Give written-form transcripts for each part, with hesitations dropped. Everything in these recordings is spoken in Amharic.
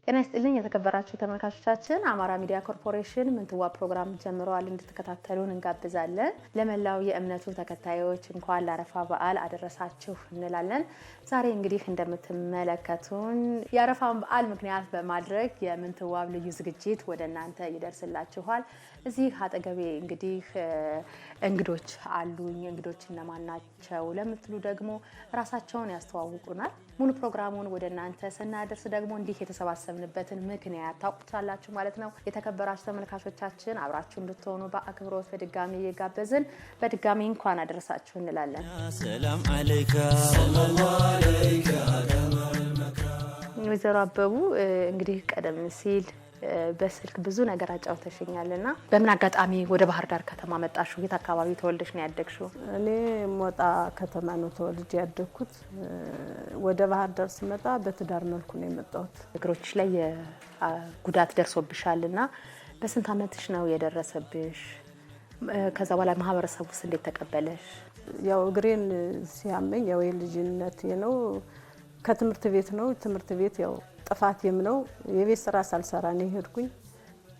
ጤና ይስጥልኝ የተከበራችሁ ተመልካቾቻችን አማራ ሚዲያ ኮርፖሬሽን ምንትዋ ፕሮግራም ጀምሯል እንድትከታተሉን እንጋብዛለን። ለመላው የእምነቱ ተከታዮች እንኳን ለአረፋ በዓል አደረሳችሁ እንላለን። ዛሬ እንግዲህ እንደምትመለከቱን የአረፋን በዓል ምክንያት በማድረግ የምንትዋ ልዩ ዝግጅት ወደ እናንተ ይደርስላችኋል። እዚህ አጠገቤ እንግዲህ እንግዶች አሉኝ። እንግዶች እነማን ናቸው ለምትሉ ደግሞ ራሳቸውን ያስተዋውቁናል። ሙሉ ፕሮግራሙን ወደ እናንተ ስናደርስ ደግሞ እንዲህ የተሰባሰብንበትን ምክንያት ታውቁታላችሁ ማለት ነው። የተከበራችሁ ተመልካቾቻችን አብራችሁ እንድትሆኑ በአክብሮት በድጋሚ እየጋበዝን በድጋሚ እንኳን አደረሳችሁ እንላለን። ሰላም አለይካ ሰለላሁ ዐለይሂ ወዘሮ አበቡ እንግዲህ ቀደም ሲል በስልክ ብዙ ነገር አጫውተሽኛልና በምን አጋጣሚ ወደ ባህር ዳር ከተማ መጣሽ? የት አካባቢ ተወልደሽ ነው ያደግሽው? እኔ ሞጣ ከተማ ነው ተወልጄ ያደግኩት። ወደ ባህር ዳር ስመጣ በትዳር መልኩ ነው የመጣሁት። እግሮችሽ ላይ ጉዳት ደርሶብሻልና በስንት አመትሽ ነው የደረሰብሽ? ከዛ በኋላ ማህበረሰቡስ እንዴት ተቀበለሽ? ያው እግሬን ሲያመኝ ያው የልጅነት ነው ከትምህርት ቤት ነው ትምህርት ቤት ያው ጥፋቴም ነው የቤት ስራ ሳልሰራ ነው ሄድኩኝ።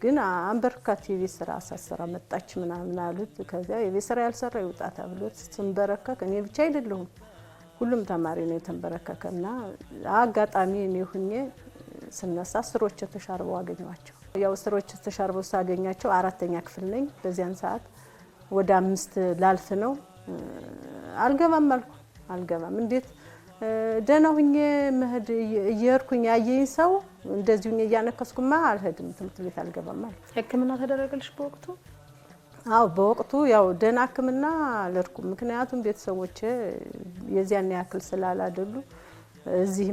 ግን አንበርካት የቤት ስራ ሳልሰራ መጣች ምናምን አሉት። ከዛ የቤት ስራ ያልሰራ ይውጣ ተብሎት ስንበረከክ እኔ ብቻ አይደለሁም ሁሉም ተማሪ ነው የተንበረከከና አጋጣሚ እኔ ሁኜ ስነሳ ስሮች ተሻርበው አገኘዋቸው። ያው ስሮች ተሻርበው ሳገኛቸው አራተኛ ክፍል ነኝ በዚያን ሰዓት ወደ 5 ላልፍ ነው። አልገባም አልኩ። አልገባም እንዴት ደህና ሁኜ መሄድ እየሄድኩኝ ያየኝ ሰው እንደዚሁ እያነከስኩማ አልሄድም ትምህርት ቤት አልገባም ማለት። ህክምና ተደረገልሽ በወቅቱ? አዎ በወቅቱ ያው ደህና ህክምና አልሄድኩም። ምክንያቱም ቤተሰቦቼ የዚያን ያክል ስላላደሉ እዚህ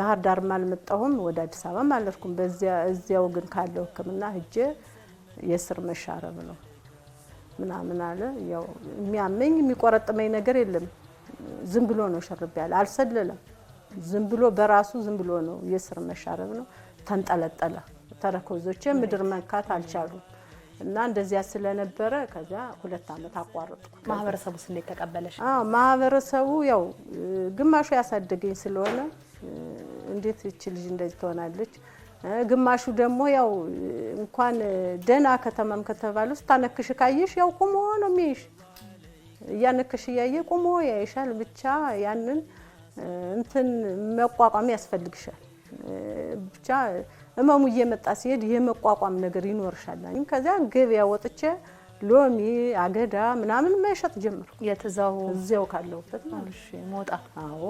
ባህር ዳር አልመጣሁም ወደ አዲስ አበባ አልሄድኩም። እዚያው ግን ካለው ህክምና ሄጄ የስር መሻረብ ነው ምናምን አለ። ያው የሚያመኝ የሚቆረጥመኝ ነገር የለም። ዝም ብሎ ነው ሸርብ ያለ አልሰለለም። ዝም ብሎ በራሱ ዝም ብሎ ነው የስር መሻረብ ነው። ተንጠለጠለ። ተረከዞቼ ምድር መንካት አልቻሉም እና እንደዚያ ስለነበረ ከዛ 2 አመት አቋረጥኩ። ማህበረሰቡስ እንዴት ተቀበለሽ? ማህበረሰቡ ያው ግማሹ ያሳደገኝ ስለሆነ እንዴት እቺ ልጅ እንደዚህ ትሆናለች፣ ግማሹ ደግሞ ያው እንኳን ደና ከተማም ከተባለው ስታነክሽ ካየሽ ያው ቁሞ ነው የሚይሽ ያነከሽ ያየ ቆሞ ያይሻል። ብቻ ያንን እንትን መቋቋም ያስፈልግሻል። ብቻ እመሙ እየመጣ ሲሄድ የመቋቋም ነገር ይኖርሻል። ከዛ ገበያ ወጥቼ ሎሚ አገዳ ምናምን መሸጥ ጀመርኩ። እዚያው ካለውበት ማለት ሞጣ። አዎ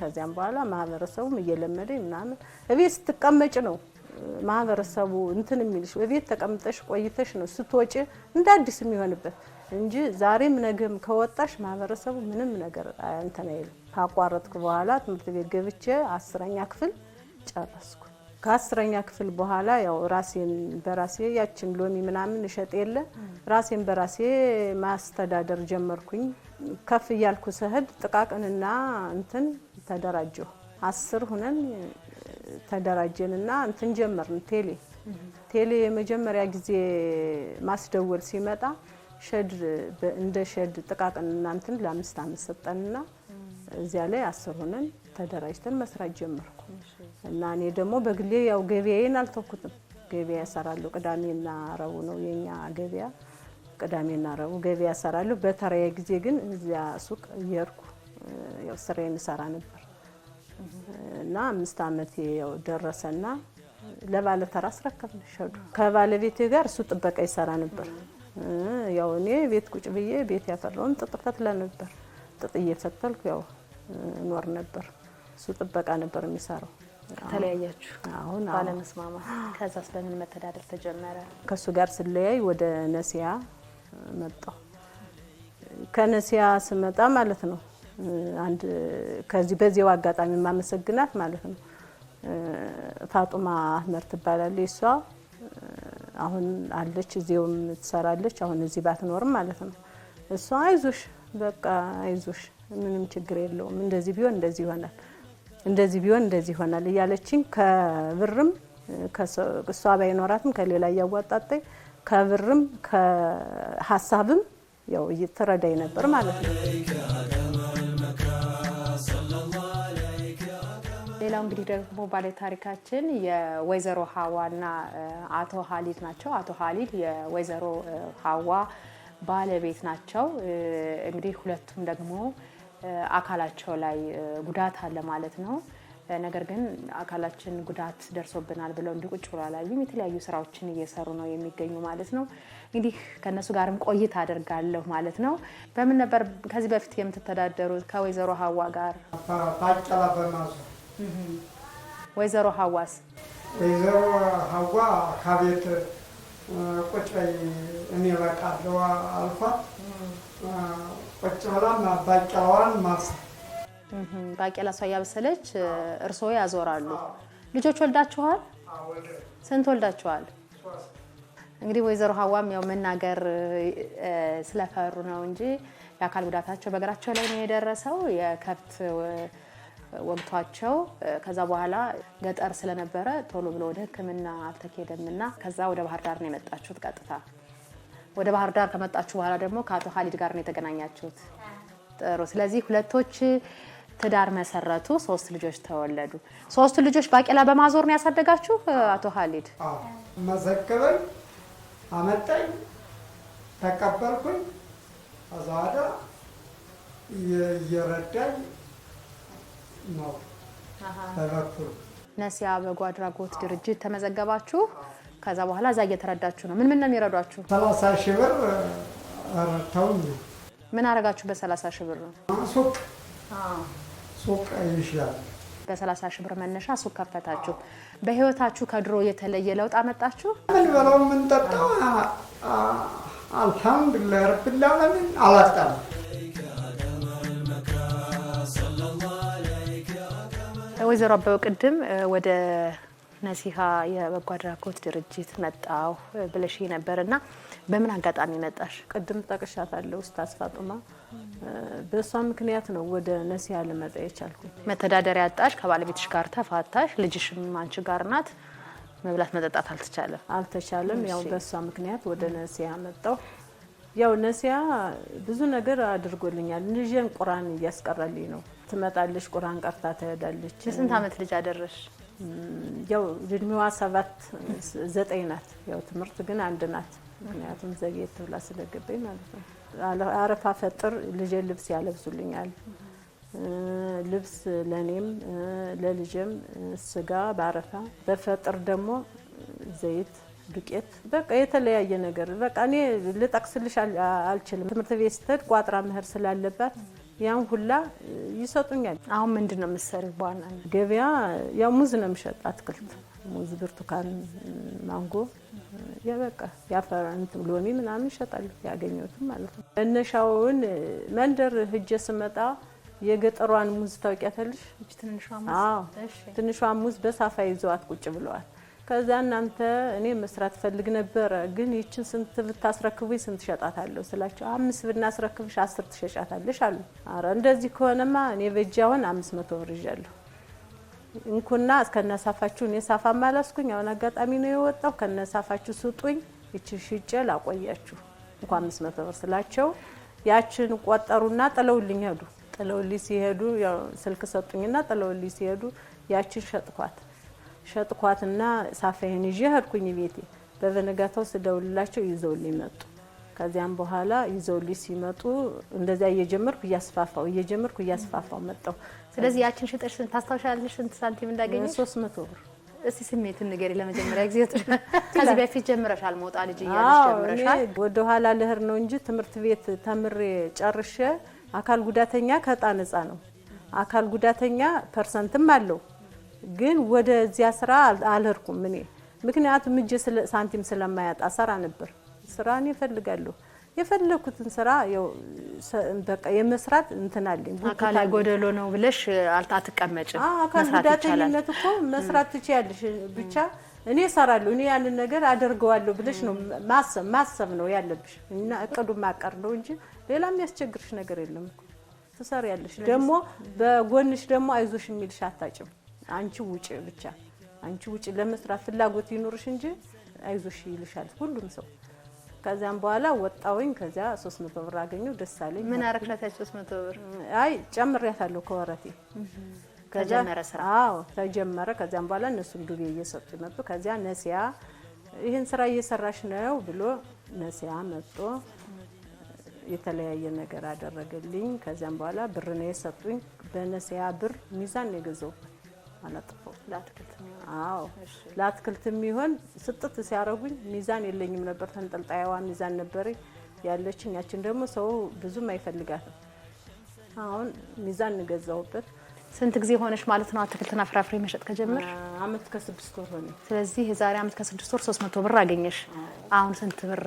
ከዚያም በኋላ ማህበረሰቡም እየለመደኝ ምናምን እቤት ስትቀመጭ ነው ማህበረሰቡ እንትን የሚልሽ። እቤት ተቀምጠሽ ቆይተሽ ነው ስትወጪ እንደ አዲስ የሚሆንበት እንጂ ዛሬም ነገም ከወጣሽ ማህበረሰቡ ምንም ነገር እንትን አይልም። ካቋረጥኩ በኋላ ትምህርት ቤት ገብቼ 10ኛ ክፍል ጨረስኩ። ከ10ኛ ክፍል በኋላ ያው ራሴን በራሴ ያችን ሎሚ ምናምን እሸጥ የለ ራሴን በራሴ ማስተዳደር ጀመርኩኝ። ከፍ እያልኩ ሰህድ ጥቃቅንና እንትን ተደራጀሁ። 10 ሆነን ተደራጀንና እንትን ጀመርን። ቴሌ የመጀመሪያ ጊዜ ማስደወል ሲመጣ ሸድ እንደ ሸድ ጥቃቅንና እንትን ለ5 አመት ሰጠንና እዚያ ላይ 10 ሆነን ተደራጅተን መስራት ጀመርኩ። እና እኔ ደግሞ በግሌ ያው ገበያዬን አልተኩትም። ገበያ እሰራለሁ። ቅዳሜና ረቡዕ ነው የኛ ገበያ። ቅዳሜና ረቡዕ ገበያ እሰራለሁ። በተራዬ ጊዜ ግን እዚያ ሱቅ እየሄድኩ ያው ስራዬን እሰራ ነበር። እና 5 አመት ያው ደረሰና ለባለ ተራ አስረከብን ሸዱ። ከባለቤቴ ጋር እሱ ጥበቃ ይሰራ ነበር። ያው እኔ ቤት ቁጭ ብዬ ቤት ያፈራውን ጥጥ ፈትለ ነበር። ጥጥ እየፈተልኩ ያው ኖር ነበር። እሱ ጥበቃ ነበር የሚሰራው። ተለያያችሁ? አሁን ባለመስማማት። ከዛስ በምን መተዳደር ተጀመረ? ከሱ ጋር ስለያይ ወደ ነሲያ መጣሁ። ከነሲያ ስመጣ ማለት ነው አንድ ከዚህ በዚያው አጋጣሚ ማመሰግናት ማለት ነው ፋጡማ አህመድ ትባላለች። እሷ አሁን አለች እዚያውም ትሰራለች። አሁን እዚህ ባትኖርም ማለት ነው። እሷ አይዞሽ በቃ አይዞሽ ምንም ችግር የለውም እንደዚህ ቢሆን እንደዚህ ይሆናል እንደዚህ ቢሆን እንደዚህ ይሆናል እያለችኝ ከብርም ከሷ ባይኖራትም ከሌላ ያዋጣጣይ ከብርም ከሐሳብም ያው እየተረዳይ ነበር ማለት ነው። ሌላው እንግዲህ ደግሞ ባለ ታሪካችን የወይዘሮ ሀዋና አቶ ሀሊድ ናቸው። አቶ ሀሊድ የወይዘሮ ሀዋ ባለቤት ናቸው። እንግዲህ ሁለቱም ደግሞ አካላቸው ላይ ጉዳት አለ ማለት ነው። ነገር ግን አካላችን ጉዳት ደርሶብናል ብለው እንዲቁጭ ብላላዩም የተለያዩ ስራዎችን እየሰሩ ነው የሚገኙ ማለት ነው። እንግዲህ ከነሱ ጋርም ቆይታ አደርጋለሁ ማለት ነው። በምን ነበር ከዚህ በፊት የምትተዳደሩት ከወይዘሮ ሀዋ ጋር? ባቄላ በማዞር። ወይዘሮ ሀዋስ? ወይዘሮ ሀዋ ከቤት ቁጭ በይ እኔ እበቃለሁ አልኳት። ቁጭ ብላ ባቄላዋን ማብሰል። ባቄላ እሷ እያበሰለች እርስዎ ያዞራሉ። ልጆች ወልዳችኋል? ስንት ወልዳችኋል? እንግዲህ ወይዘሮ ሀዋም ያው መናገር ስለፈሩ ነው እንጂ የአካል ጉዳታቸው በእግራቸው ላይ ነው የደረሰው። የከብት ወቅቷቸው ከዛ በኋላ ገጠር ስለነበረ ቶሎ ብሎ ወደ ሕክምና አልተኬደምና ከዛ ወደ ባህር ዳር ነው የመጣችሁት ቀጥታ። ወደ ባህር ዳር ከመጣችሁ በኋላ ደግሞ ከአቶ ሀሊድ ጋር ነው የተገናኛችሁት። ጥሩ። ስለዚህ ሁለቶች ትዳር መሰረቱ፣ 3 ልጆች ተወለዱ። 3 ልጆች ባቄላ በማዞር ነው ያሳደጋችሁ አቶ ሀሊድ? አዎ። መዘገበኝ አመጣኝ፣ ተቀበልኩኝ። ከዛ ወዲያ እየረዳኝ ነው በበኩል። ነሲያ በጎ አድራጎት ድርጅት ተመዘገባችሁ። ከዛ በኋላ እዛ እየተረዳችሁ ነው። ምን ነው የሚረዷችሁ? 30 ሺህ ብር ረድተውኝ። ምን አረጋችሁ በ30 ሺህ ብር? ሱቅ ይሻላል። በ30 ሺህ ብር መነሻ ሱቅ ከፈታችሁ። በህይወታችሁ ከድሮ የተለየ ለውጥ አመጣችሁ? ምን በለው ምን ጠጣው አልሐምዱሊላህ ረብል ዓለሚን አላጣም። ወይዘሮ አበበ ቅድም ወደ ነሲሃ የበጎ አድራጎት ድርጅት መጣሁ ብለሽ ነበርና በምን አጋጣሚ መጣሽ? ቅድም ጠቅሻታለሁ ኡስታዝ ፋጡማ። በሷ ምክንያት ነው ወደ ነሲሃ ልመጣ የቻልኩኝ። መተዳደሪያ አጣሽ፣ ከባለቤትሽ ጋር ተፋታሽ፣ ልጅሽም አንቺ ጋር ናት። መብላት መጠጣት አልተቻለም። ያው በሷ ምክንያት ወደ ነሲሃ መጣሁ። ያው ነሲሃ ብዙ ነገር አድርጎልኛል። ልጄን ቁርአን እያስቀራልኝ ነው። ትመጣለች፣ ቁርአን ቀርታ ትሄዳለች። የስንት ዓመት ልጅ አደረሽ? ያው እድሜዋ 7-9 ናት። ያው ትምህርት ግን 1 ናት። ምክንያቱም ዘግየት ብላ ስለገባኝ ማለት ነው። አረፋ ፈጥር ልጄን ልብስ ያለብሱልኛል። ልብስ ለኔም ለልጄም ስጋ ባረፋ፣ በፈጥር ደግሞ ዘይት፣ ዱቄት፣ በቃ የተለያየ ነገር በቃ እኔ ልጠቅስልሽ አልችልም። ትምህርት ቤት ስትሄድ ቋጥራ መሄድ ስላለባት ያን ሁላ ይሰጡኛል። አሁን ምንድነው የምትሰሪው? በዋናነት ገበያ ያው ሙዝ ነው የምሸጥ፣ አትክልት፣ ሙዝ፣ ብርቱካን፣ ማንጎ ያበቃ ያፈራንት ሎሚ ምናምን ይሸጣሉ ያገኘሁትም ማለት ነው። መነሻውን መንደር ሂጄ ስመጣ የገጠሯን ሙዝ ታውቂያታለሽ? ትንሿ ሙዝ? አዎ፣ ትንሿ ሙዝ በሳፋ ይዘዋት ቁጭ ብለዋል። ከዛ እናንተ እኔ መስራት ፈልግ ነበር ግን ይችን ስንት ብታስረክቡኝ ስንት ሸጣታለሁ ስላቸው 5 ብናስረክብሽ 10 ትሸጫታለሽ አሉ። አረ እንደዚህ ከሆነማ እኔ በእጃውን 500 ብር ይዣለሁ እንኩና እስከነሳፋችሁ እኔ ሳፋ ማላስኩኝ። አሁን አጋጣሚ ነው የወጣው። ከነሳፋችሁ ስጡኝ ይችን ሽጬ ላቆያችሁ እንኳን 500 ብር ስላቸው ያችን ቆጠሩና ጥለውልኝ ሄዱ። ጥለውልኝ ሲሄዱ ያው ስልክ ሰጡኝና ጥለውልኝ ሲሄዱ ያችን ሸጥኳትና ሳፋዬን ይዤ ሄድኩኝ ቤቴ። በበነጋታው ስደውልላቸው ይዘውልኝ መጡ። ከዚያም በኋላ ይዘውልኝ ሲመጡ እንደዚያ እየጀመርኩ እያስፋፋው መጣሁ። ስለዚህ ያችን ሽጠሽ ታስታውሻለሽ ስንት ሳንቲም እንዳገኘሽ? 300 ብር። እስቲ ስሜቱን ንገሪ። ለመጀመሪያ ጊዜ ከዚህ በፊት ጀምረሻል? መውጣ ልጅ እያለሽ ጀምረሻል? ወደ ኋላ ልሄድ ነው እንጂ ትምህርት ቤት ተምሬ ጨርሼ አካል ጉዳተኛ ከዕጣ ነፃ ነው። አካል ጉዳተኛ ፐርሰንትም አለው ግን ወደዚያ ስራ አልሄድኩም እኔ። ምክንያቱም እጄ ሳንቲም ስለማያጣ ሰራ ነበር። ስራን እፈልጋለሁ። የፈለኩትን ስራ ያው በቃ የመስራት እንትናለኝ። አካል ጎደሎ ነው ብለሽ አትቀመጭም። አካል ጉዳተኝነት እኮ መስራት ትችያለሽ። ብቻ እኔ እሰራለሁ፣ እኔ ያንን ነገር አደርገዋለሁ ብለሽ ነው ማሰብ ነው ያለብሽ እና እቅዱን ማቀር ነው እንጂ ሌላ የሚያስቸግርሽ ነገር የለም እኮ ትሰሪያለሽ። ደግሞ በጎንሽ ደግሞ አይዞሽ የሚልሽ አታጭም። አንቺ ውጪ ብቻ አንቺ ውጪ ለመስራት ፍላጎት ይኖርሽ እንጂ አይዞሽ ይልሻል ሁሉም ሰው። ከዛም በኋላ ወጣውኝ። ከዛ 300 ብር አገኘው። ደስ አለኝ። ምን አረክላት? 300 ብር አይ ጨምሬያታለሁ ከወረቴ። ተጀመረ ስራ? አዎ ተጀመረ። ከዛም በኋላ እነሱም ዱቤ እየሰጡ መጡ። ከዛ ነሲያ ይሄን ስራ እየሰራሽ ነው ብሎ ነሲያ መጥቶ የተለያየ ነገር አደረገልኝ። ከዛም በኋላ ብር ነው የሰጡኝ። በነሲያ ብር ሚዛን ነው የገዛው አላጥፈው ለአትክልት ነው። አዎ ለአትክልት የሚሆን ስጥት ሲያረጉኝ ሚዛን የለኝም ነበር። ተንጠልጣይዋ ሚዛን ነበር ያለችኝ። ያችን ደግሞ ሰው ብዙም አይፈልጋትም። አሁን ሚዛን ገዛውበት። ስንት ጊዜ ሆነሽ ማለት ነው አትክልትና ፍራፍሬ መሸጥ ከጀመርሽ? አመት ከ6 ወር ሆነ። ስለዚህ የዛሬ አመት ከ6 ወር 300 ብር አገኘሽ። አሁን ስንት ብር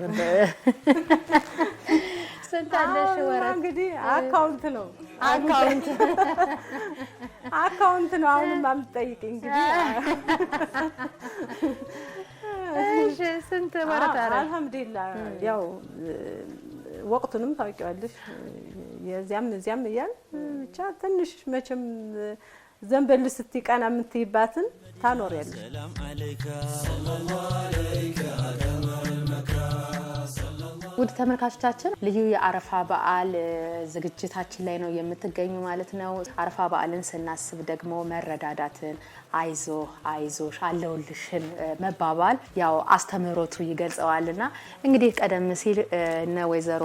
ስንት አለሽ? ወራት እንግዲህ አካውንት ነው አሁንም አምጠይቅኝ እንግዲህ። እሺ ስንት ወራት አረ? አልহামዱሊላህ ያው ወቅቱንም ታውቂዋለሽ የዚያም እያል ብቻ ትንሽ መቼም ዘንበል ስትቀና የምትይባትን ታኖሪያለሽ። ሰላም አለይካ ሰለላሁ ዐለይካ ውድ ተመልካቾቻችን ልዩ የአረፋ በዓል ዝግጅታችን ላይ ነው የምትገኙ ማለት ነው። አረፋ በዓልን ስናስብ ደግሞ መረዳዳትን፣ አይዞሽ አለውልሽን መባባል ያው አስተምህሮቱ ይገልጸዋልና እንግዲህ ቀደም ሲል እነ ወይዘሮ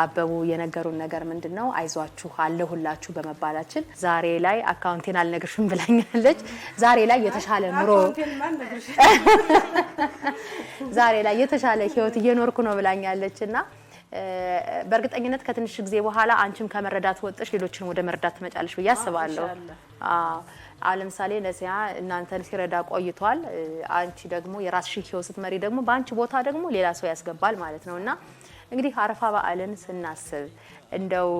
አበቡ የነገሩን ነገር ምንድነው? አይዟችሁ አለሁላችሁ በመባላችን ዛሬ ላይ አካውንቴን አልነግርሽም ብላኛለች። ዛሬ ላይ የተሻለ ኑሮ ዛሬ ላይ የተሻለ ህይወት እየኖርኩ ነው ብላኛለች። እና በእርግጠኝነት ከትንሽ ጊዜ በኋላ አንቺም ከመረዳት ወጥሽ ሌሎችን ወደ መረዳት ትመጫለሽ ብዬ አስባለሁ። አዎ ለምሳሌ ነሲያ እናንተን ሲረዳ ቆይቷል። አንቺ ደግሞ የራስሽን ህይወት ስትመሪ ደግሞ በአንቺ ቦታ ደግሞ ሌላ ሰው ያስገባል ማለት ነውና እንግዲህ አረፋ በዓልን ስናስብ እንደው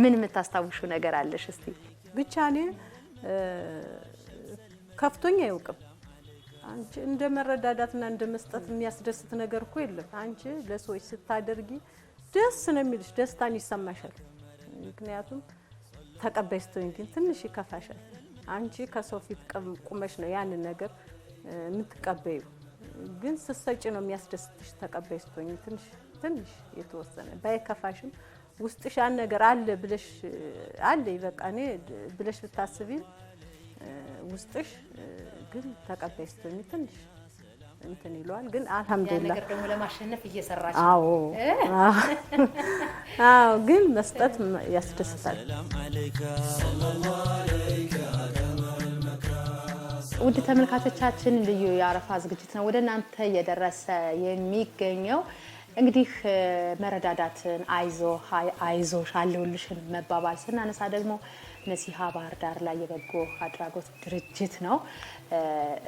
ምን የምታስታውሹ ነገር አለሽ? እስቲ ብቻ እኔ ከፍቶኝ አያውቅም። አንቺ እንደ መረዳዳትና እንደ መስጠት የሚያስደስት ነገር እኮ የለም። አንቺ ለሰዎች ስታደርጊ ደስ ነው የሚልሽ፣ ደስታን ይሰማሻል። ምክንያቱም ተቀባይ ስትሆኚ ግን ትንሽ ይከፋሻል። አንቺ ከሰው ፊት ቁመሽ ነው ያንን ነገር የምትቀበዩ፣ ግን ስትሰጪ ነው የሚያስደስትሽ። ተቀባይ ስትሆኚ ትንሽ የተወሰነ ባይከፋሽም ውስጥሽ ያን ነገር አለ ብለሽ አለ በቃ እኔ ብለሽ ብታስቢ ውስጥሽ ግን ተቀባይ ስትሆኚ ትንሽ እንትን ይሏል። ግን አልহামዱሊላህ ነገር ደግሞ ለማሸነፍ እየሰራች አዎ ግን መስጠት ያስደስታል። ውድ ተመልካቾቻችን ልዩ የአረፋ ዝግጅት ነው ወደ እናንተ እየደረሰ የሚገኘው። እንግዲህ መረዳዳትን፣ አይዞሽ አለሁልሽን መባባል ስናነሳ ደግሞ ነሲሃ ባህር ዳር ላይ የበጎ አድራጎት ድርጅት ነው።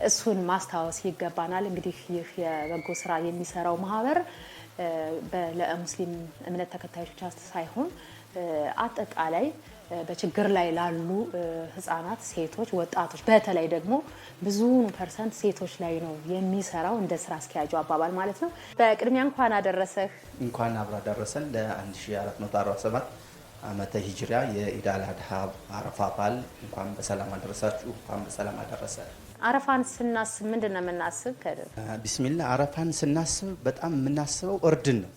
እሱን ማስታወስ ይገባናል። እንግዲህ ይህ የበጎ ስራ የሚሰራው ማህበር ለሙስሊም እምነት ተከታዮች ብቻ ሳይሆን አጠቃላይ በችግር ላይ ላሉ ህፃናት፣ ሴቶች፣ ወጣቶች በተለይ ደግሞ ብዙ % ሴቶች ላይ ነው የሚሰራው እንደ ስራ አስኪያጁ አባባል ማለት ነው። በቅድሚያ እንኳን አደረሰህ። እንኳን አብራ ደረሰን ለ1447 ዓመተ ሂጅራ የኢድ አል አድሃ አረፋ በዓል እንኳን በሰላም አደረሳችሁ፣ እንኳን በሰላም አደረሰ። አረፋን ስናስብ ምንድነው የምናስብ? ቢስሚላህ አረፋን ስናስብ በጣም የምናስበው እርድን ነው።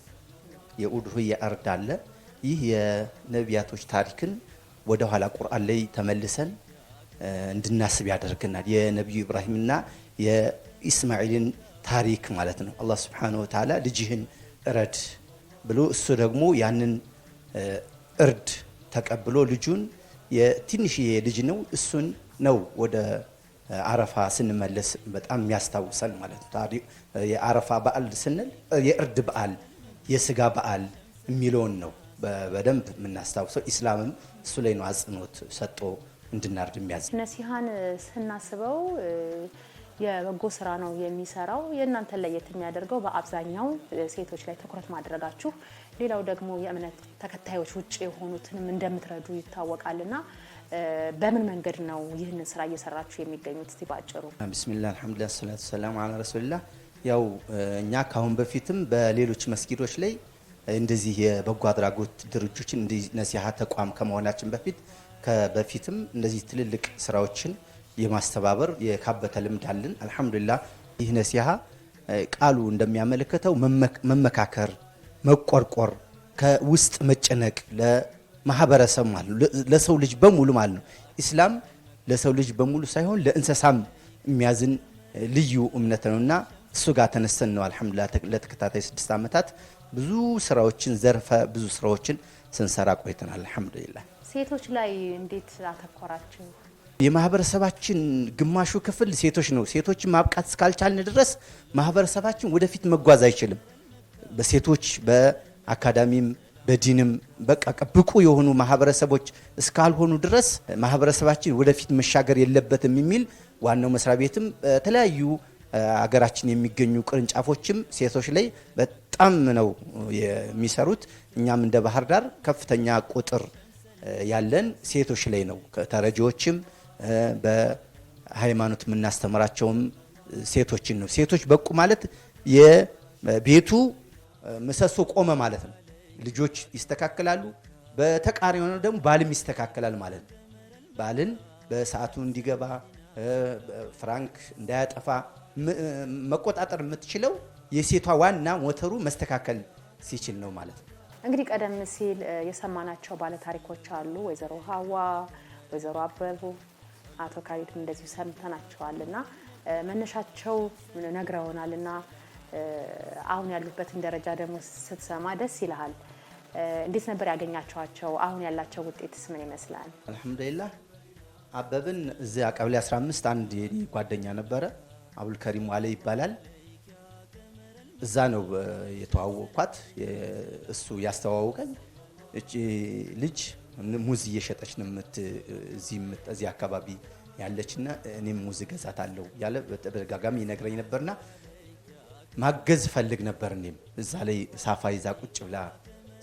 የኡድሁያ እርድ አለ። ይህ የነቢያቶች ታሪክን ወደ ኋላ ቁርአን ላይ ተመልሰን እንድናስብ ያደርገናል። የነብዩ ኢብራሂምና የኢስማኤልን ታሪክ ማለት ነው። አላህ Subhanahu Wa Ta'ala ልጅህን እረድ ብሎ እሱ ደግሞ ያንን እርድ ተቀብሎ ልጁን የትንሽዬ ልጅ ነው እሱን ነው ወደ አረፋ ስንመለስ በጣም የሚያስታውሰን ማለት ነው። ታዲያ የአረፋ በዓል ስንል የእርድ በዓል የስጋ በዓል የሚለውን ነው በደንብ የምናስታውሰው። ኢስላምም እሱ ላይ ነው አጽንኦት ሰጥቶ እንድናርድ የሚያዝ። ነሲሃን ስናስበው የበጎ ስራ ነው የሚሰራው። የእናንተ ለየት የሚያደርገው በአብዛኛው ሴቶች ላይ ትኩረት ማድረጋችሁ፣ ሌላው ደግሞ የእምነት ተከታዮች ውጪ የሆኑትንም እንደምትረዱ ይታወቃልና በምን መንገድ ነው ይህንን ስራ እየሰራችሁ የሚገኙት? እስቲ ባጭሩ። ቢስሚላህ አልሐምዱሊላህ ሰላቱ ሰላሙ ዐላ ረሱሊላህ። ያው እኛ ካሁን በፊትም በሌሎች መስጊዶች ላይ እንደዚህ የበጎ አድራጎት ድርጅቶችን እንደዚህ ነሲሃ ተቋም ከመሆናችን በፊትም እንደዚህ ትልልቅ ስራዎችን የማስተባበር የካበተ ልምድ አለን። አልহামዱሊላህ ይህ ነሲሃ ቃሉ እንደሚያመለክተው መመካከር፣ መቆርቆር፣ ከውስጥ መጨነቅ ለማህበረሰብ ማለት ነው፣ ለሰው ልጅ በሙሉ ማለት ነው። ኢስላም ለሰው ልጅ በሙሉ ሳይሆን ለእንስሳም የሚያዝን ልዩ እምነት ነውና እሱ ጋር ተነስተን ነው አልহামዱሊላህ ለተከታታይ 6 ዓመታት ብዙ ስራዎችን ዘርፈ ብዙ ስራዎችን ስንሰራ ቆይተናል። አልহামዱሊላህ ሴቶች ላይ እንዴት አተኮራችሁ? የማህበረሰባችን ግማሹ ክፍል ሴቶች ነው። ሴቶችን ማብቃት እስካልቻልን ድረስ ማህበረሰባችን ወደፊት መጓዝ አይችልም። በሴቶች በአካዳሚም በዲንም በቃ ብቁ የሆኑ ማህበረሰቦች እስካልሆኑ ድረስ ማህበረሰባችን ወደፊት መሻገር የለበትም የሚል ዋናው መስሪያ ቤትም በተለያዩ አገራችን የሚገኙ ቅርንጫፎችም ሴቶች ላይ በጣም ነው የሚሰሩት። እኛም እንደ ባህር ዳር ከፍተኛ ቁጥር ያለን ሴቶች ላይ ነው። ከተረጂዎችም በሃይማኖት የምናስተምራቸውም ሴቶችን ነው። ሴቶች በቁ ማለት የቤቱ ምሰሶ ቆመ ማለት ነው። ልጆች ይስተካከላሉ፣ በተቃራኒው ደግሞ ባልም ይስተካከላል ማለት ነው። ባልን በሰዓቱ እንዲገባ ፍራንክ እንዳያጠፋ መቆጣጠር የምትችለው የሴቷ ዋና ሞተሩ መስተካከል ሲችል ነው ማለት ነው። እንግዲህ ቀደም ሲል የሰማናቸው ባለ ታሪኮች አሉ። ወይዘሮ ሀዋ፣ ወይዘሮ አበቡ፣ አቶ ካሊድ እንደዚሁ ሰምተናቸዋልና መነሻቸው ነግረውናልና አሁን ያሉበትን ደረጃ ደግሞ ስትሰማ ደስ ይልሃል። እንዴት ነበር ያገኛቸዋቸው? አሁን ያላቸው ውጤትስ ምን ይመስላል? አልহামዱሊላህ አበብን እዚያ ቀበሌ 15 አንድ ጓደኛ ነበረ፣ አቡል ከሪም ዋለ ይባላል። እዛ ነው የተዋወቅኳት። እሱ ያስተዋወቀኝ እቺ ልጅ ሙዝ እየሸጠች ነው እዚህ አካባቢ ያለችና እኔም ሙዝ ገዛታለሁ ያለ በተደጋጋሚ ይነግረኝ ነበርና ማገዝ ፈልግ ነበር። እኔም እዛ ላይ ሳፋ ይዛ ቁጭ ብላ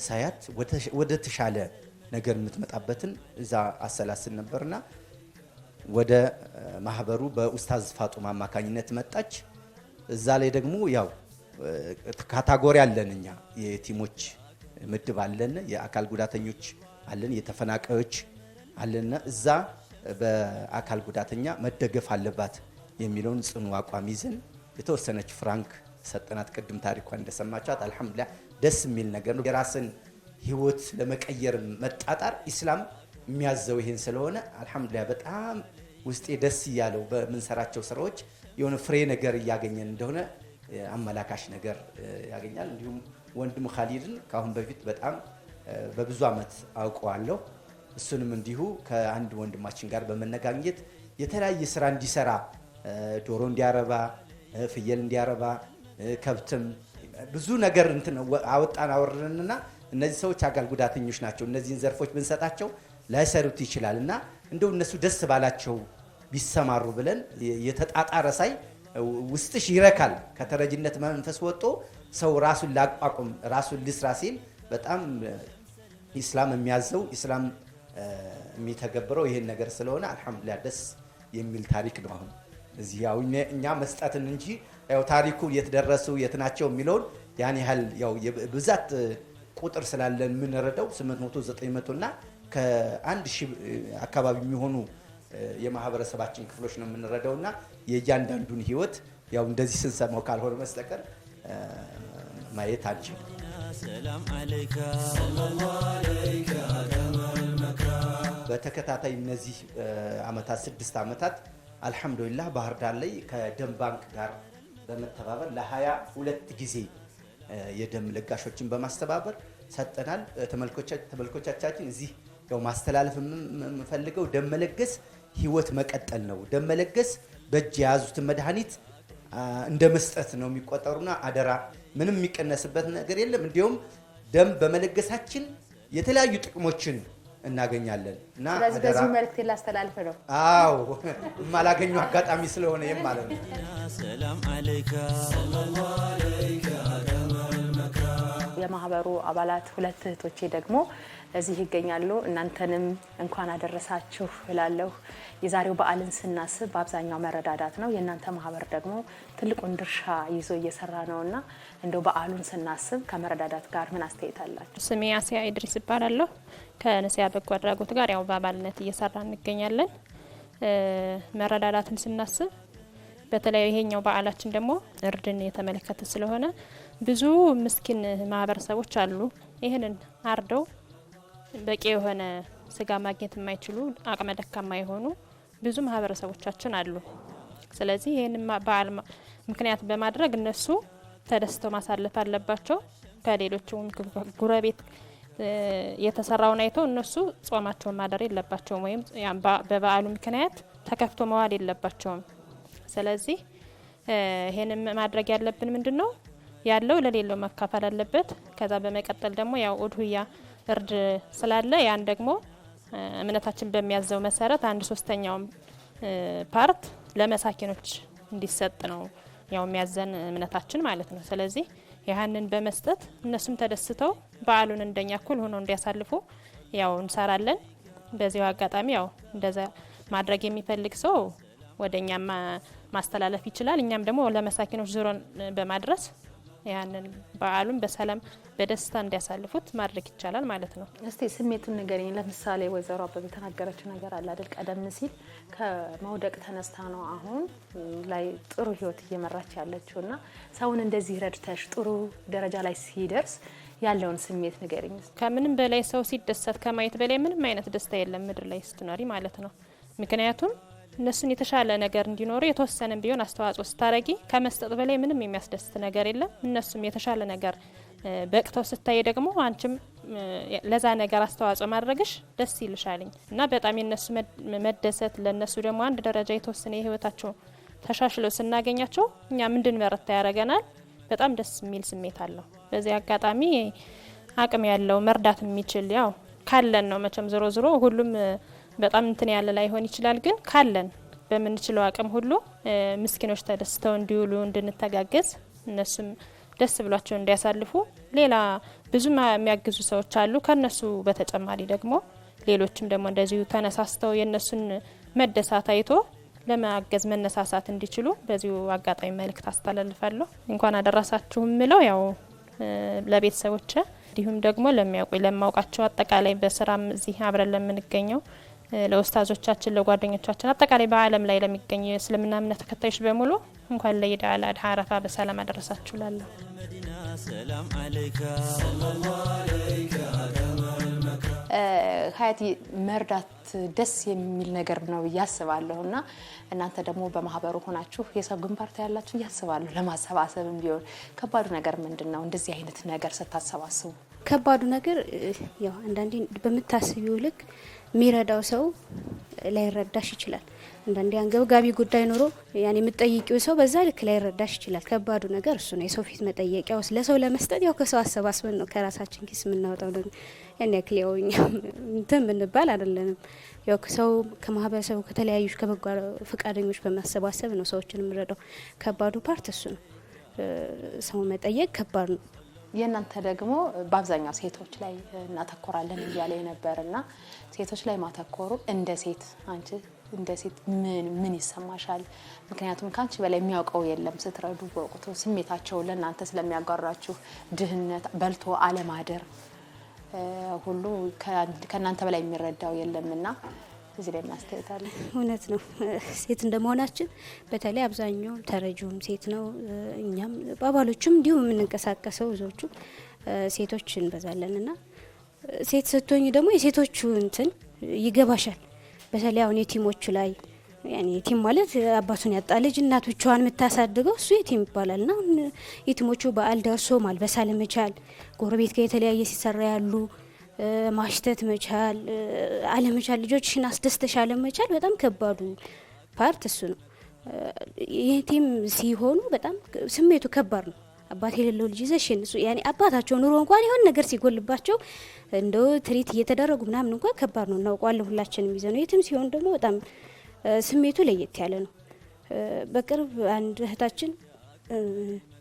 ሳያት ወደ ተሻለ ነገር የምትመጣበትን እዛ አሰላስል ነበርና ወደ ማህበሩ በኡስታዝ ፋጡማ አማካኝነት መጣች። እዛ ላይ ደግሞ ያው ካታጎሪ አለን፣ እኛ የቲሞች ምድብ አለን፣ የአካል ጉዳተኞች አለን፣ የተፈናቃዮች አለና እዛ በአካል ጉዳተኛ መደገፍ አለባት የሚለውን ጽኑ አቋም ይዘን የተወሰነች ፍራንክ ሰጠናት። ቅድም ታሪኳን እንደሰማቻት አልহামዱሊላህ ደስ የሚል ነገር ነው። የራስን ህይወት ለመቀየር መጣጣር ኢስላም የሚያዘው ይሄን ስለሆነ አልহামዱሊላህ በጣም ውስጤ ደስ እያለው በምንሰራቸው ስራዎች የሆነ ፍሬ ነገር እያገኘን እንደሆነ አመላካሽ ነገር ያገኛል። እንዲሁም ወንድም ካሊድን ካሁን በፊት በጣም በብዙ አመት አውቀዋለሁ። እሱንም እንዲሁ ከአንድ ወንድማችን ጋር በመነጋኘት የተለያየ ስራ እንዲሰራ ዶሮ እንዲያረባ፣ ፍየል እንዲያረባ፣ ከብትም ብዙ ነገር እንትን አወጣን አወርደንና እነዚህ ሰዎች አካል ጉዳተኞች ናቸው፣ እነዚህን ዘርፎች ብንሰጣቸው ላይሰሩት ይችላልና እንደው እነሱ ደስ ባላቸው ቢሰማሩ ብለን የተጣጣረ ሳይ ውስጥሽ ይረካል። ከተረጅነት መንፈስ ወጥቶ ሰው ራሱን ላቋቁም ራሱን ልስራ ሲል በጣም ኢስላም የሚያዘው ኢስላም የሚተገብረው ይሄን ነገር ስለሆነ አልহামዱሊላህ ደስ የሚል ታሪክ ነው። አሁን እዚህ ያው እኛ መስጠትን እንጂ ያው ታሪኩ የተደረሱ የትናቸው የሚለውን ያን ያህል ያው ብዛት ቁጥር ስላለን የምንረዳው 800 900 እና ከ1000 አካባቢ የሚሆኑ የማህበረሰባችን ክፍሎች ነው የምንረዳውና የእያንዳንዱን ህይወት ያው እንደዚህ ስንሰማው ካልሆነ መስጠቀር ማየት አንችል። ሰላም አለይካ ሰለላሁ ዐለይሂ በተከታታይ እነዚህ አመታት 6 አመታት አልহামዱሊላህ ባህር ዳር ላይ ከደም ባንክ ጋር በመተባበር ለ22 ጊዜ የደም ለጋሾችን በማስተባበር ሰጠናል። ተመልኮቻችን እዚህ ያው ማስተላለፍ የምፈልገው ደም መለገስ ህይወት መቀጠል ነው። ደም መለገስ በእጅ የያዙትን መድኃኒት እንደ መስጠት ነው የሚቆጠሩና አደራ ምንም የሚቀነስበት ነገር የለም። እንዲሁም ደም በመለገሳችን የተለያዩ ጥቅሞችን እናገኛለን እና ስለዚህ በዚህ መልእክት ላስተላልፍ ነው። አዎ ማላገኙ አጋጣሚ ስለሆነ ማለት ነው። ሰላም አለይካ ሰለላሁ ዐለይሂ የማህበሩ አባላት ሁለት እህቶቼ ደግሞ እዚህ ይገኛሉ። እናንተንም እንኳን አደረሳችሁ እላለሁ። የዛሬው በዓልን ስናስብ በአብዛኛው መረዳዳት ነው። የእናንተ ማህበር ደግሞ ትልቁን ድርሻ ይዞ እየሰራ ነውና እንደው በዓሉን ስናስብ ከመረዳዳት ጋር ምን አስተያየት አላችሁ? ስሜ አሲያ ኢድሪስ ይባላለሁ። ከነሲያ በጎ አድራጎት ጋር ያው በአባልነት እየሰራ እንገኛለን። መረዳዳትን ስናስብ በተለይ ይሄኛው በዓላችን ደግሞ እርድን የተመለከተ ስለሆነ ብዙ ምስኪን ማህበረሰቦች አሉ። ይሄንን አርደው በቂ የሆነ ስጋ ማግኘት የማይችሉ አቅመ ደካማ የሆኑ ብዙ ማህበረሰቦቻችን አሉ። ስለዚህ ይሄንን በዓል ምክንያት በማድረግ እነሱ ተደስተው ማሳለፍ አለባቸው። ከሌሎቹም ጉረቤት የተሰራውን አይተው እነሱ ጾማቸውን ማደር የለባቸውም፣ ወይም በበዓሉ ምክንያት ተከፍቶ መዋል የለባቸውም። ስለዚህ ይሄንን ማድረግ ያለብን ምንድነው ያለው ለሌለው መካፈል አለበት። ከዛ በመቀጠል ደግሞ ያው ኡድህያ እርድ ስላለ ያን ደግሞ እምነታችን በሚያዘው መሰረት 1/3 ፓርት ለመሳኪኖች እንዲሰጥ ነው ያው የሚያዘን እምነታችን ማለት ነው። ስለዚህ ያንን በመስጠት እነሱም ተደስተው በዓሉን እንደኛ እኩል ሆኖ እንዲያሳልፉ ያው እንሰራለን። በዚያው አጋጣሚ ያው እንደዛ ማድረግ የሚፈልግ ሰው ወደኛ ማስተላለፍ ይችላል። እኛም ደግሞ ለመሳኪኖች ዙሮን በማድረስ ያንን በዓሉን በሰላም በደስታ እንዲያሳልፉት ማድረግ ይቻላል ማለት ነው። እስቲ ስሜቱን ንገሪኝ። ለምሳሌ ወይዘሮ አበበ የተናገረችው ነገር አለ አይደል? ቀደም ሲል ከመውደቅ ተነስታ ነው አሁን ላይ ጥሩ ህይወት እየመራች ያለችውና ሰውን እንደዚህ ረድተሽ ጥሩ ደረጃ ላይ ሲደርስ ያለውን ስሜት ንገሪኝ። ከምንም በላይ ሰው ሲደሰት ከማየት በላይ ምንም አይነት ደስታ የለም ምድር ላይ ስትኖሪ ማለት ነው። ምክንያቱም እነሱን የተሻለ ነገር እንዲኖሩ የተወሰነም ቢሆን አስተዋጽኦ ስታረጊ ከመስጠት በላይ ምንም የሚያስደስት ነገር የለም። እነሱም የተሻለ ነገር በቅተው ስታይ ደግሞ አንቺም ለዛ ነገር አስተዋጽኦ ማድረግሽ ደስ ይልሻልኝ እና በጣም የነሱ መደሰት ለነሱ ደግሞ አንድ ደረጃ የተወሰነ የህይወታቸው ተሻሽለው ስናገኛቸው እኛ ምንድን መረታ ያረጋናል። በጣም ደስ የሚል ስሜት አለው። በዚህ አጋጣሚ አቅም ያለው መርዳት የሚችል ያው ካለን ነው መቼም ዞሮ ዞሮ ሁሉም በጣም እንትን ያለ ላይሆን ይችላል። ግን ካለን በምንችለው አቅም ሁሉ ምስኪኖች ተደስተው እንዲውሉ እንድንተጋገዝ እነሱም ደስ ብሏቸው እንዲያሳልፉ ሌላ ብዙ የሚያግዙ ሰዎች አሉ። ከነሱ በተጨማሪ ደግሞ ሌሎችም ደግሞ እንደዚሁ ተነሳስተው የነሱን መደሳት አይቶ ለማገዝ መነሳሳት እንዲችሉ በዚሁ አጋጣሚ መልእክት አስተላልፋለሁ። እንኳን አደረሳችሁ ምለው ያው ለቤተሰቦቼ እንዲሁም ደግሞ ለማውቃቸው አጠቃላይ በስራም እዚህ አብረን ለምንገኘው ለኡስታዞቻችን ለጓደኞቻችን አጠቃላይ በዓለም ላይ ለሚገኙ የእስልምና እምነት ተከታዮች በሙሉ እንኳን ለኢድ አል-አድሃ አረፋ በሰላም አደረሳችሁ ላለሁ። ሰላም አለይካ ሰለላሁ አለይካ ሀያቲ መርዳት ደስ የሚል ነገር ነው ያስባለሁ እና እናንተ ደግሞ በማህበሩ ሆናችሁ የሰው ግንባር ታያላችሁ ያስባለሁ። ለማሰባሰብም ቢሆን ከባዱ ነገር ምንድነው? እንደዚህ አይነት ነገር ስታሰባስቡ ከባዱ ነገር ያው አንዳንዴ በመታሰቢው ልክ የሚረዳው ሰው ላይረዳሽ ይችላል። አንዳንዴ አንገብጋቢ ጉዳይ ኖሮ ያኔ የምትጠይቂው ሰው በዛ ልክ ላይረዳሽ ይችላል። ከባዱ ነገር እሱ ነው። የሰው ፊት መጠየቂያው ለሰው ለመስጠት ያው ከሰው አሰባስበን ነው ከራሳችን ኪስ የምናወጣው ነው። ያን ያክል ያው እኛ እንትን ብንባል አይደለንም። ያው ሰው ከማህበረሰቡ ከተለያዩ ከበጎ ፈቃደኞች በማሰባሰብ ነው ሰዎችን የምንረዳው። ከባዱ ፓርት እሱ ነው። ሰው መጠየቅ ከባድ ነው። የእናንተ ደግሞ በአብዛኛው ሴቶች ላይ እናተኮራለን እያለ ነበርና ሴቶች ላይ ማተኮሩ እንደ ሴት አንቺ እንደ ሴት ምን ይሰማሻል? ምክንያቱም ካንቺ በላይ የሚያውቀው የለም። ስትረዱ በወቅቱ ስሜታቸው ለእናንተ ስለሚያጋራችሁ ድህነት፣ በልቶ አለማደር ሁሉ ከእናንተ በላይ የሚረዳው የለምና እዚህ ላይ እናስተያየታለን። እውነት ነው። ሴት እንደመሆናችን በተለይ አብዛኛው ተረጂውም ሴት ነው። እኛም ባባሎቹም እንዲሁ የምንንቀሳቀሰው ብዙዎቹ ሴቶች እንበዛለንና ሴት ስትሆኝ ደግሞ የሴቶቹ እንትን ይገባሻል። በተለይ አሁን የቲሞቹ ላይ ያኔ የቲም ማለት አባቱን ያጣ ልጅ እናት ብቻዋን የምታሳድገው እሱ የቲም ይባላልና የቲሞቹ በዓል ደርሶ ማልበስ አለመቻል፣ ጎረቤት ጋር የተለያየ ሲሰራ ያሉ ማሽተት መቻል አለመቻል፣ ልጆችሽን አስደስተሽ አለመቻል በጣም ከባዱ ፓርት እሱ ነው። የቲም ሲሆኑ በጣም ስሜቱ ከባድ ነው። አባት የሌለው ልጅ ይዘሽ እሱ ያኔ አባታቸው ኑሮ እንኳን የሆነ ነገር ሲጎልባቸው እንደው ትሪት እየተደረጉ ምናምን እንኳን ከባድ ነው፣ እናውቀዋለን ሁላችንም ይዘነው። የቲም ሲሆን ደግሞ በጣም ስሜቱ ለየት ያለ ነው። በቅርብ አንድ እህታችን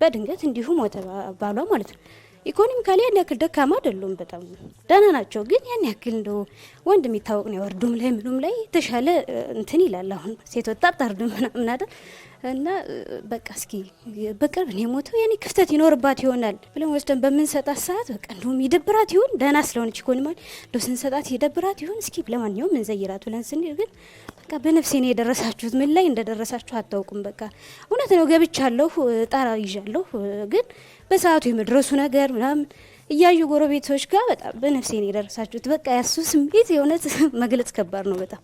በድንገት እንዲሁ ሞተ ባሏ ማለት ነው። ኢኮኖሚካሊ ያን ያክል ደካማ አይደሉም፣ በጣም ደህና ናቸው። ግን ያን ያክል እንደው ወንድ የሚታወቅ ነው ወርዱም ላይ ምኑም ላይ ተሻለ እንትን ይላል። አሁን ሴት ወጣት ታርዱም ምናምን አይደል እና በቃ እስኪ በቅርብ ነው የሞተው ያኔ ክፍተት ይኖርባት ይሆናል ብለን ወስደን በምንሰጣት ሰዓት በቃ እንደውም ይደብራት ይሆን ደህና ስለሆነች ኢኮኖሚካሊ እንደው ስንሰጣት ይደብራት ይሆን እስኪ ለማንኛውም እንዘይራት ብለን ስንል ግን በቃ በነፍሴ ነው የደረሳችሁት። ምን ላይ እንደደረሳችሁ አታውቁም። በቃ እውነት ነው ገብቻለሁ፣ ጣራ ይዣለሁ፣ ግን በሰዓቱ የመድረሱ ነገር ምናምን እያዩ ጎረቤቶች ጋር በጣም በነፍሴ ነው የደረሳችሁት። በቃ ያሱ ስሜት የእውነት መግለጽ ከባድ ነው በጣም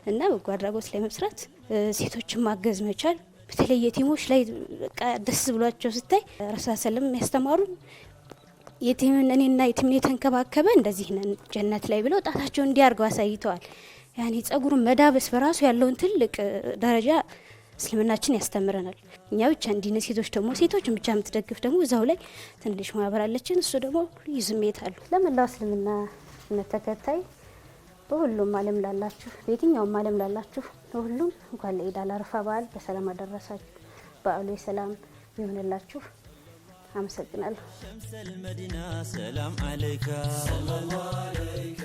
እና በጎ አድራጎት ላይ መስራት ሴቶችን ማገዝ መቻል በተለይ የቲሞች ላይ በቃ ደስ ብሏቸው ስታይ ረሱል ሰለም ያስተማሩን የቲምን እኔና የቲምን የተንከባከበ እንደዚህ ነን ጀነት ላይ ብለው ጣታቸው እንዲያርገው አሳይተዋል። ያኔ ጸጉሩን መዳበስ በራሱ ያለውን ትልቅ ደረጃ እስልምናችን ያስተምረናል። እኛ ብቻ እንዲነ ሴቶች ደግሞ ሴቶችን ብቻ የምትደግፍ ደግሞ እዛው ላይ ትንሽ ማህበር አለችን። እሱ ደግሞ ልዩ ስሜት አለው። ለመላው እስልምና እምነት ተከታይ በሁሉም ዓለም ላላችሁ በየትኛውም ዓለም ላላችሁ ለሁሉም እንኳን ለኢድ አልአረፋ በዓል በሰላም አደረሳችሁ። በዓሉ የሰላም ይሁንላችሁ። አመሰግናለሁ። ሸምሰል መዲና ሰላም አለይካ ሰለላሁ አለይካ።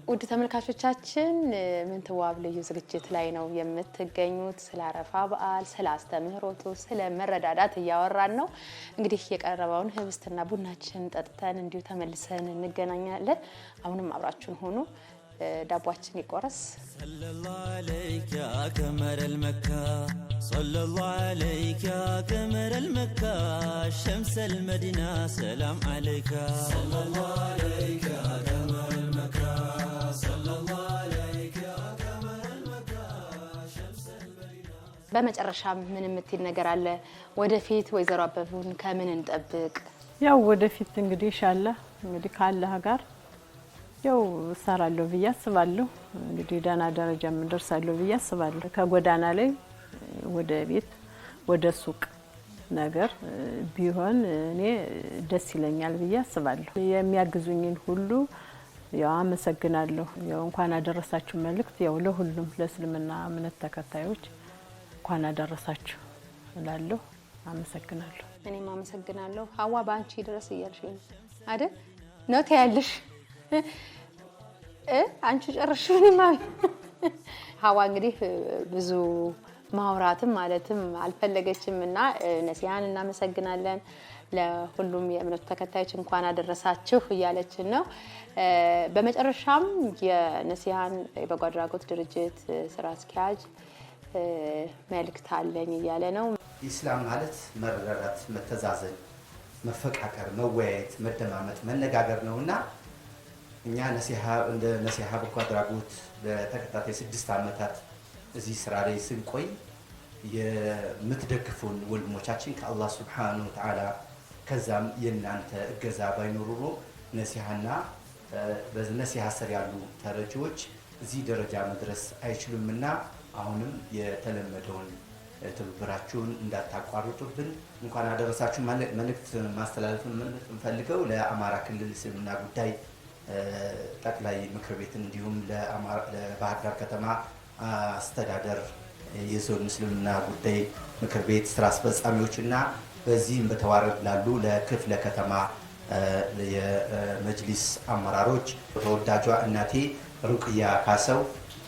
ውድ ተመልካቾቻችን ምንትዋብ ልዩ ዝግጅት ላይ ነው የምትገኙት። ስለ አረፋ በዓል፣ ስለ አስተምህሮቱ፣ ስለ መረዳዳት እያወራን ነው። እንግዲህ የቀረበውን ህብስትና ቡናችን ጠጥተን እንዲሁ ተመልሰን እንገናኛለን። አሁንም አብራችሁን ሆኑ። ዳቧችን ይቆረስ። ሰለላሁ አለይካ ከመረል መካ ሰለላሁ አለይካ ከመረል መካ ሸምሰል መዲና ሰላም አለይካ ሰለላሁ አለይካ ከመረል መካ ሰለላሁ አለይካ ከመረል መካ ሸምሰል መዲና። በመጨረሻ ምን የምትል ነገር አለ? ወደፊት ወይዘሮ አበቡን ከምን እንጠብቅ? ያው ወደፊት እንግዲህ ኢንሻአላህ እንግዲህ ካላህ ጋር ያው እሰራለሁ ብዬ አስባለሁ። እንግዲህ ደህና ደረጃ እንደርሳለሁ ብዬ አስባለሁ። ከጎዳና ላይ ወደ ቤት ወደ ሱቅ ነገር ቢሆን እኔ ደስ ይለኛል ብዬ አስባለሁ። የሚያግዙኝን ሁሉ ያው አመሰግናለሁ። ያው እንኳን አደረሳችሁ መልእክት ያው ለሁሉም ለእስልምና እምነት ተከታዮች እንኳን አደረሳችሁ እላለሁ። አመሰግናለሁ። እኔም አመሰግናለሁ። ሀዋ ባንቺ ድረስ እያልሽ አይደል ነው ታያለሽ? አንቺ ጨርሽኝ ማለት ሀዋ እንግዲህ ብዙ ማውራትም ማለትም አልፈለገችም እና ነሲሃን እናመሰግናለን። ለሁሉም የእምነቱ ተከታዮች እንኳን አደረሳችሁ እያለችን ነው። በመጨረሻም የነሲሃን የበጎ አድራጎት ድርጅት ስራ አስኪያጅ መልእክት አለኝ እያለ ነው። ኢስላም ማለት መረዳዳት፣ መተዛዘን፣ መፈቃቀር፣ መወያየት፣ መደማመጥ፣ መነጋገር ነውና እኛ እንደ ነሲሃ በጎ አድራጎት ለተከታታይ 6 ዓመታት እዚህ ስራ ላይ ስንቆይ የምትደግፉን ወንድሞቻችን ከአላህ ሱብሓነሁ ወተዓላ ከዛም የእናንተ እገዛ ባይኖር ኖሮ ነሲሃና በነሲሃ ስር ያሉ ተረጂዎች እዚህ ደረጃ መድረስ አይችሉምና አሁንም የተለመደውን ትብብራችሁን እንዳታቋርጡብን እንኳን አደረሳችሁ መልእክት ማስተላለፍ እንፈልገው ለአማራ ክልል እስልምና ጉዳይ ጠቅላይ ምክር ቤት እንዲሁም ለባህር ዳር ከተማ አስተዳደር የዞን እስልምና ጉዳይ ምክር ቤት ስራ አስፈጻሚዎችና በዚህም በተዋረድ ላሉ ለክፍለ ከተማ የመጅሊስ አመራሮች ተወዳጇ እናቴ ሩቅያ ካሰው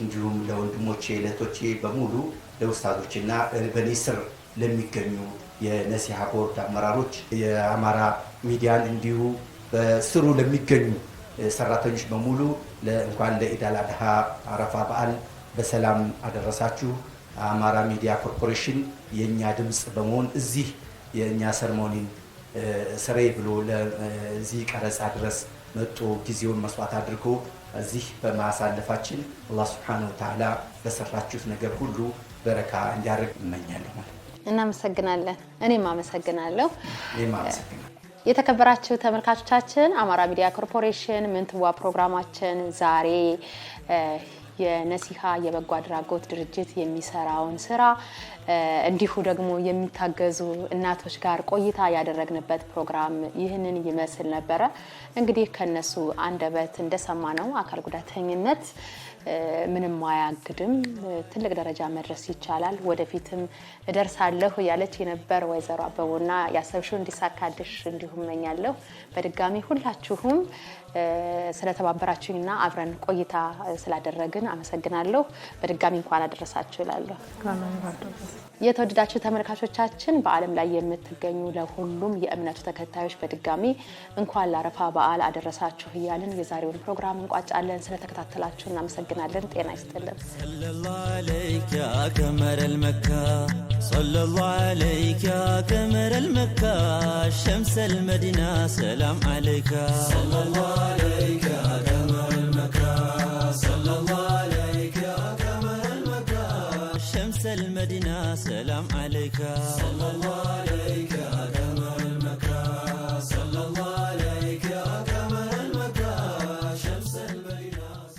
እንዲሁም ለወንድሞቼ ለእህቶቼ በሙሉ ለኡስታዞችና በኔ ስር ለሚገኙ የነሲሃ ቦርድ አመራሮች የአማራ ሚዲያን እንዲሁ በስሩ ለሚገኙ ሰራተኞች በሙሉ እንኳን ለኢድ አል-አድሃ አረፋ በዓል በሰላም አደረሳችሁ። አማራ ሚዲያ ኮርፖሬሽን የኛ ድምጽ በመሆን እዚህ የኛ ሰርሞኒን ስሬ ብሎ ለዚህ ቀረጻ ድረስ መጥቶ ጊዜውን መስዋዕት አድርጎ እዚህ በማሳለፋችን አላህ Subhanahu Wa Ta'ala በሰራችሁት ነገር ሁሉ በረካ እንዲያደርግ እመኛለሁ ማለት ነው። እናመሰግናለን። እኔም አመሰግናለሁ። የተከበራችሁ ተመልካቾቻችን አማራ ሚዲያ ኮርፖሬሽን ምንትዋ ፕሮግራማችን ዛሬ የነሲሃ የበጎ አድራጎት ድርጅት የሚሰራውን ስራ እንዲሁ ደግሞ የሚታገዙ እናቶች ጋር ቆይታ ያደረግንበት ፕሮግራም ይህንን ይመስል ነበር። እንግዲህ ከነሱ አንደበት እንደሰማነው አካል ጉዳተኝነት ምንም አያግድም፣ ትልቅ ደረጃ መድረስ ይቻላል፣ ወደፊትም እደርሳለሁ ያለች የነበር ወይዘሮ አበቡና ያሰብሽው እንዲሳካልሽ እንዲሁም መኛለሁ። በድጋሚ ሁላችሁም ስለተባበራችሁኝና አብረን ቆይታ ስላደረግን አመሰግናለሁ። በድጋሚ እንኳን አደረሳችሁ እላለሁ። የተወደዳችሁ ተመልካቾቻችን በዓለም ላይ የምትገኙ ለሁሉም የእምነቱ ተከታዮች በድጋሚ እንኳን ለአረፋ በዓል አደረሳችሁ እያልን የዛሬውን ፕሮግራም እንቋጫለን። ስለተከታተላችሁ እናመሰግናለን። ጤና ይስጥልን። ሰለላሁ ዐለይከ ያ ቀመረል መካ ሰለላሁ ዐለይከ ያ ቀመረል መካ ሸምሰል መዲና ሰላም ዐለይከ ሰለላሁ ዐለይከ ያ ቀመረል መካ ሰለላሁ ዐለይከ ያ ቀመረል መካ ሸምሰል መዲና ሰላም ዐለይከ ሰለላሁ